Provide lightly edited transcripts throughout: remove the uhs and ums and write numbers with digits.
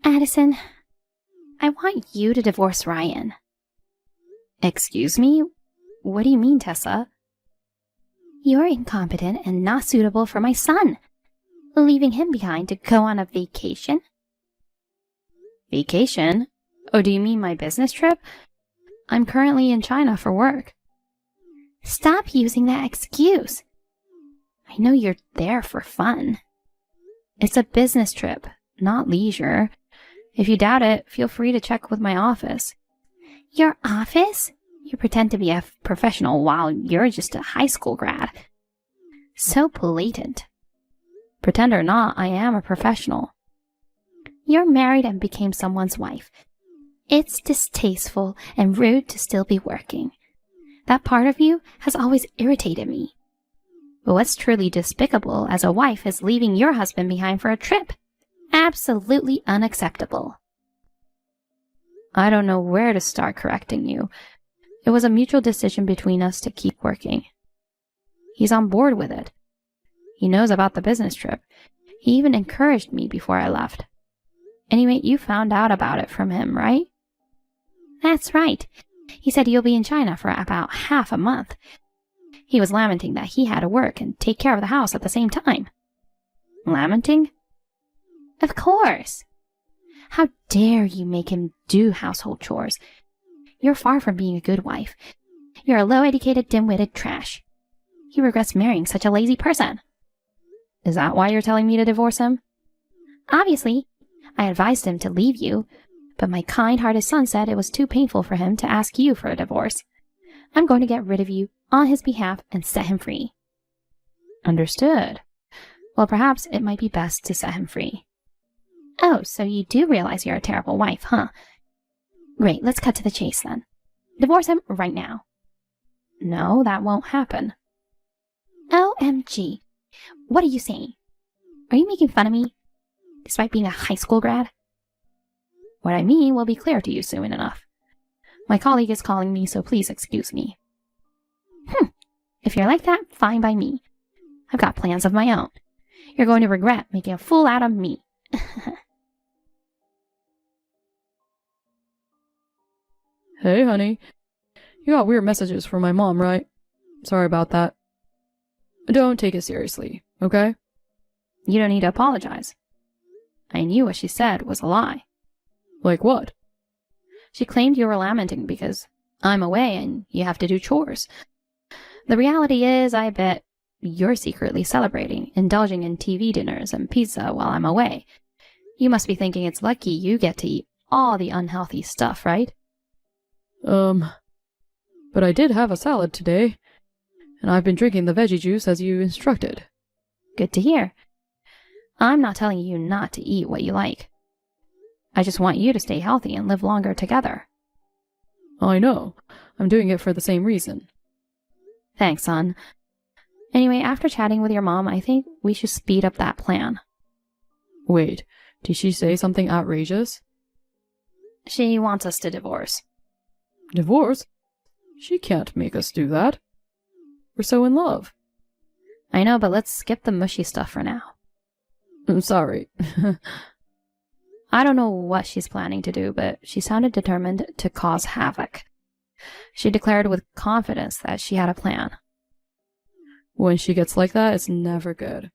Addison, I want you to divorce Ryan. Excuse me? What do you mean, Tessa? You're incompetent and not suitable for my son. Leaving him behind to go on a vacation? Vacation? Oh, do you mean my business trip? I'm currently in China for work. Stop using that excuse. I know you're there for fun. It's a business trip, not leisure. If you doubt it, feel free to check with my office. Your office? You pretend to be a professional while you're just a high school grad. So blatant. Pretend or not, I am a professional. You're married and became someone's wife. It's distasteful and rude to still be working. That part of you has always irritated me. But what's truly despicable as a wife is leaving your husband behind for a trip. Absolutely unacceptable. I don't know where to start correcting you. It was a mutual decision between us to keep working. He's on board with it. He knows about the business trip. He even encouraged me before I left. Anyway, you found out about it from him, right? That's right. He said you'll be in China for about half a month. He was lamenting that he had to work and take care of the house at the same time. Lamenting? Of course. How dare you make him do household chores? You're far from being a good wife. You're a low-educated, dim-witted trash. He regrets marrying such a lazy person. Is that why you're telling me to divorce him? Obviously. I advised him to leave you, but my kind-hearted son said it was too painful for him to ask you for a divorce. I'm going to get rid of you on his behalf and set him free. Understood. Well, perhaps it might be best to set him free. Oh, so you do realize you're a terrible wife, huh? Great, let's cut to the chase then. Divorce him right now. No, that won't happen. OMG. What are you saying? Are you making fun of me? Despite being a high school grad? What I mean will be clear to you soon enough. My colleague is calling me, so please excuse me. If you're like that, fine by me. I've got plans of my own. You're going to regret making a fool out of me. Hey, honey. You got weird messages from my mom, right? Sorry about that. Don't take it seriously, okay? You don't need to apologize. I knew what she said was a lie. Like what? She claimed you were lamenting because I'm away and you have to do chores. The reality is, I bet you're secretly celebrating, indulging in TV dinners and pizza while I'm away. You must be thinking it's lucky you get to eat all the unhealthy stuff, right? But I did have a salad today, and I've been drinking the veggie juice as you instructed. Good to hear. I'm not telling you not to eat what you like. I just want you to stay healthy and live longer together. I know. I'm doing it for the same reason. Thanks, son. Anyway, after chatting with your mom, I think we should speed up that plan. Wait, did she say something outrageous? She wants us to divorce. Divorce? She can't make us do that. We're so in love. I know, but let's skip the mushy stuff for now. I'm sorry. I don't know what she's planning to do, but she sounded determined to cause havoc. She declared with confidence that she had a plan. When she gets like that, it's never good.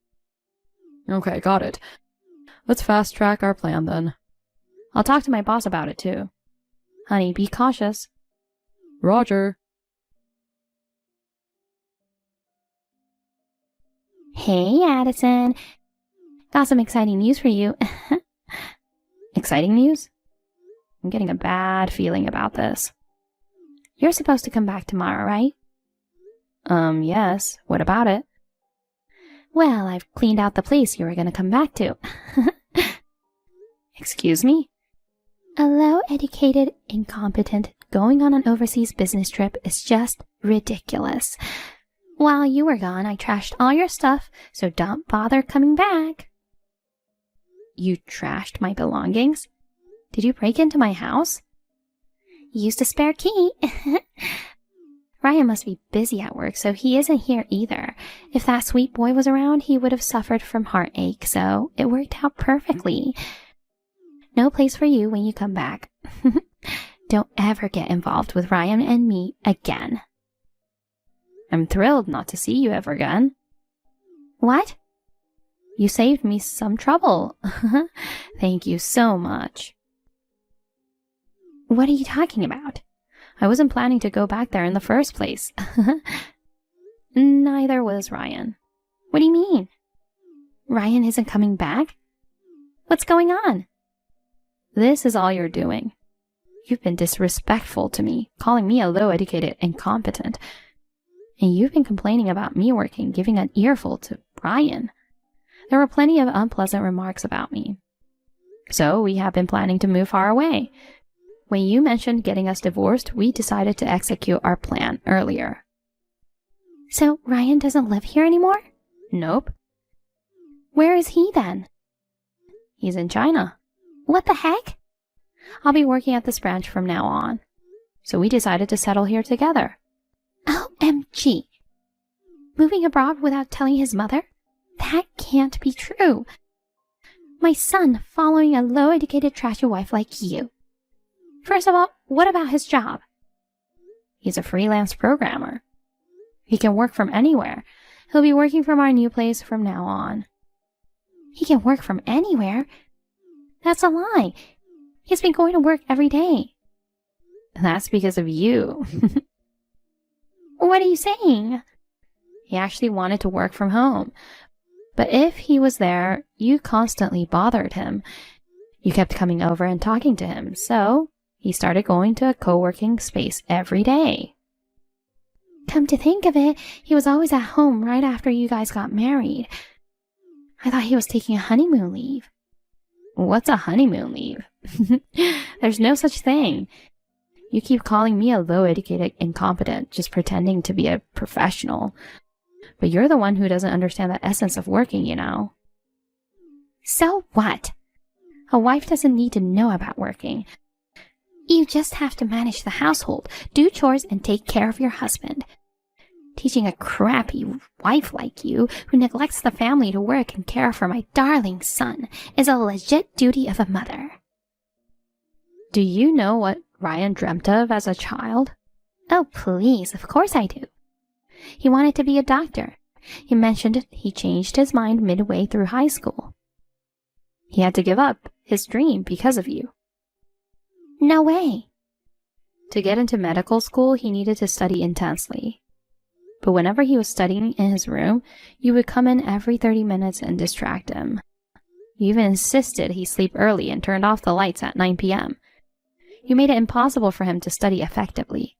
Okay, got it. Let's fast track our plan then. I'll talk to my boss about it too. Honey, be cautious. Roger. Hey, Addison. Got some exciting news for you. Exciting news? I'm getting a bad feeling about this. You're supposed to come back tomorrow, right? Yes. What about it? Well, I've cleaned out the place you were going to come back to. Excuse me? A low-educated, incompetent, going on an overseas business trip is just ridiculous. While you were gone, I trashed all your stuff, so don't bother coming back. You trashed my belongings? Did you break into my house? Used a spare key. Ryan must be busy at work, so he isn't here either. If that sweet boy was around, he would have suffered from heartache, so it worked out perfectly. No place for you when you come back. Don't ever get involved with Ryan and me again. I'm thrilled not to see you ever again. What? You saved me some trouble. Thank you so much. What are you talking about? I wasn't planning to go back there in the first place. Neither was Ryan. What do you mean? Ryan isn't coming back? What's going on? This is all you're doing. You've been disrespectful to me, calling me a low-educated incompetent. And you've been complaining about me working, giving an earful to Ryan. There were plenty of unpleasant remarks about me. So we have been planning to move far away. When you mentioned getting us divorced, we decided to execute our plan earlier. So Ryan doesn't live here anymore? Nope. Where is he then? He's in China. What the heck? I'll be working at this branch from now on. So we decided to settle here together. OMG. Moving abroad without telling his mother? That can't be true. My son following a low-educated trashy wife like you. First of all, what about his job? He's a freelance programmer. He can work from anywhere. He'll be working from our new place from now on. He can work from anywhere? That's a lie. He's been going to work every day. That's because of you. What are you saying? He actually wanted to work from home. But if he was there, you constantly bothered him. You kept coming over and talking to him, so he started going to a co-working space every day. Come to think of it, he was always at home right after you guys got married. I thought he was taking a honeymoon leave. What's a honeymoon leave? There's no such thing. You keep calling me a low-educated incompetent, just pretending to be a professional. But you're the one who doesn't understand the essence of working, you know. So what? A wife doesn't need to know about working. You just have to manage the household, do chores, and take care of your husband. Teaching a crappy wife like you, who neglects the family to work and care for my darling son, is a legit duty of a mother. Do you know what Ryan dreamt of as a child? Oh, please, of course I do. He wanted to be a doctor. He mentioned he changed his mind midway through high school. He had to give up his dream because of you. No way. To get into medical school, he needed to study intensely. But whenever he was studying in his room, you would come in every 30 minutes and distract him. You even insisted he sleep early and turned off the lights at 9 p.m. You made it impossible for him to study effectively.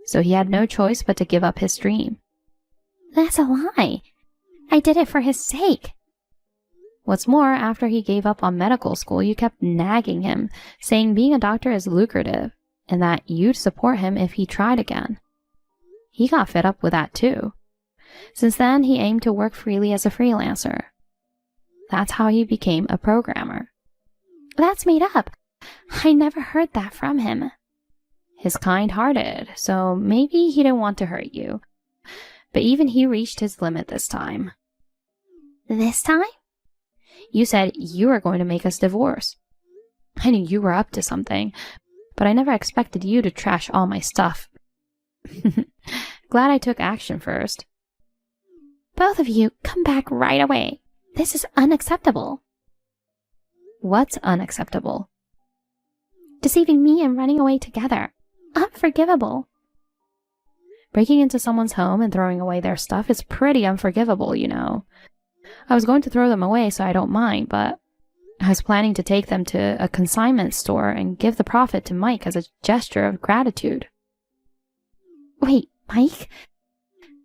So he had no choice but to give up his dream. That's a lie. I did it for his sake. What's more, after he gave up on medical school, you kept nagging him, saying being a doctor is lucrative, and that you'd support him if he tried again. He got fed up with that too. Since then, he aimed to work freely as a freelancer. That's how he became a programmer. That's made up. I never heard that from him. He's kind-hearted, so maybe he didn't want to hurt you. But even he reached his limit this time. This time? You said you were going to make us divorce. I knew you were up to something, but I never expected you to trash all my stuff. Glad I took action first. Both of you, come back right away. This is unacceptable. What's unacceptable? Deceiving me and running away together. Unforgivable. Breaking into someone's home and throwing away their stuff is pretty unforgivable, you know. I was going to throw them away, so I don't mind, but I was planning to take them to a consignment store and give the profit to Mike as a gesture of gratitude. Wait, Mike?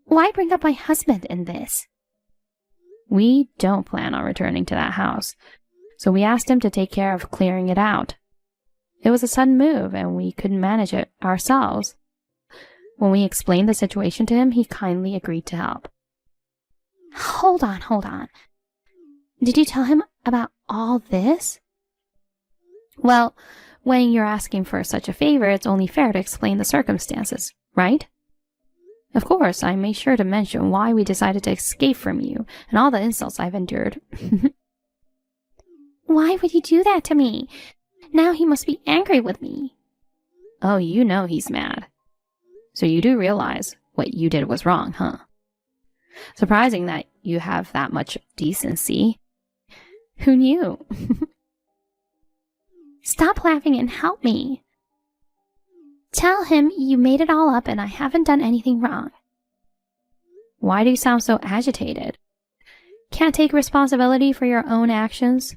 Why bring up my husband in this? We don't plan on returning to that house, so we asked him to take care of clearing it out. It was a sudden move, and we couldn't manage it ourselves. When we explained the situation to him, he kindly agreed to help. Hold on. Did you tell him about all this? Well, when you're asking for such a favor, it's only fair to explain the circumstances, right? Of course, I made sure to mention why we decided to escape from you and all the insults I've endured. Why would you do that to me? Now he must be angry with me. Oh, you know he's mad. So you do realize what you did was wrong, huh? Surprising that you have that much decency. Who knew? Stop laughing and help me. Tell him you made it all up and I haven't done anything wrong. Why do you sound so agitated? Can't take responsibility for your own actions?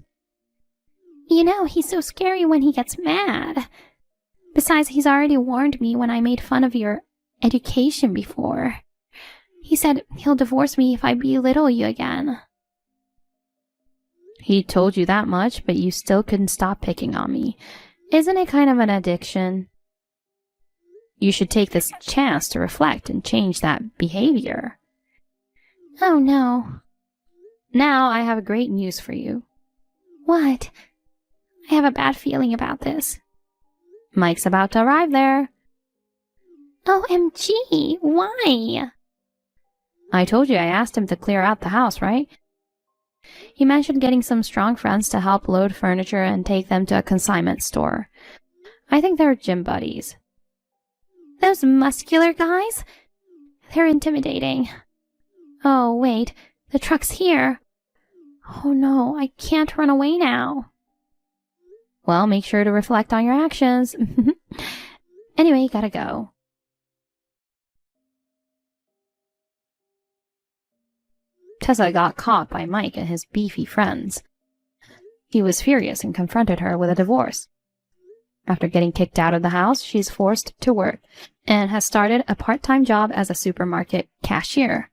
You know, he's so scary when he gets mad. Besides, he's already warned me when I made fun of your education before. He said he'll divorce me if I belittle you again. He told you that much, but you still couldn't stop picking on me. Isn't it kind of an addiction? You should take this chance to reflect and change that behavior. Oh, no. Now I have great news for you. What? I have a bad feeling about this. Mike's about to arrive there. OMG, why? I told you I asked him to clear out the house, right? He mentioned getting some strong friends to help load furniture and take them to a consignment store. I think they're gym buddies. Those muscular guys? They're intimidating. Oh, wait, the truck's here. Oh no, I can't run away now. Well, make sure to reflect on your actions. Anyway, gotta go. Tessa got caught by Mike and his beefy friends. He was furious and confronted her with a divorce. After getting kicked out of the house, she's forced to work and has started a part-time job as a supermarket cashier.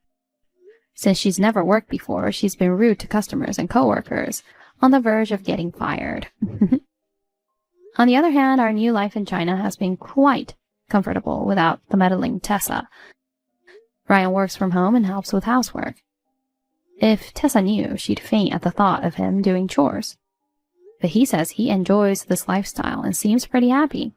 Since she's never worked before, she's been rude to customers and coworkers, on the verge of getting fired. On the other hand, our new life in China has been quite comfortable without the meddling Tessa. Ryan works from home and helps with housework. If Tessa knew, she'd faint at the thought of him doing chores. But he says he enjoys this lifestyle and seems pretty happy.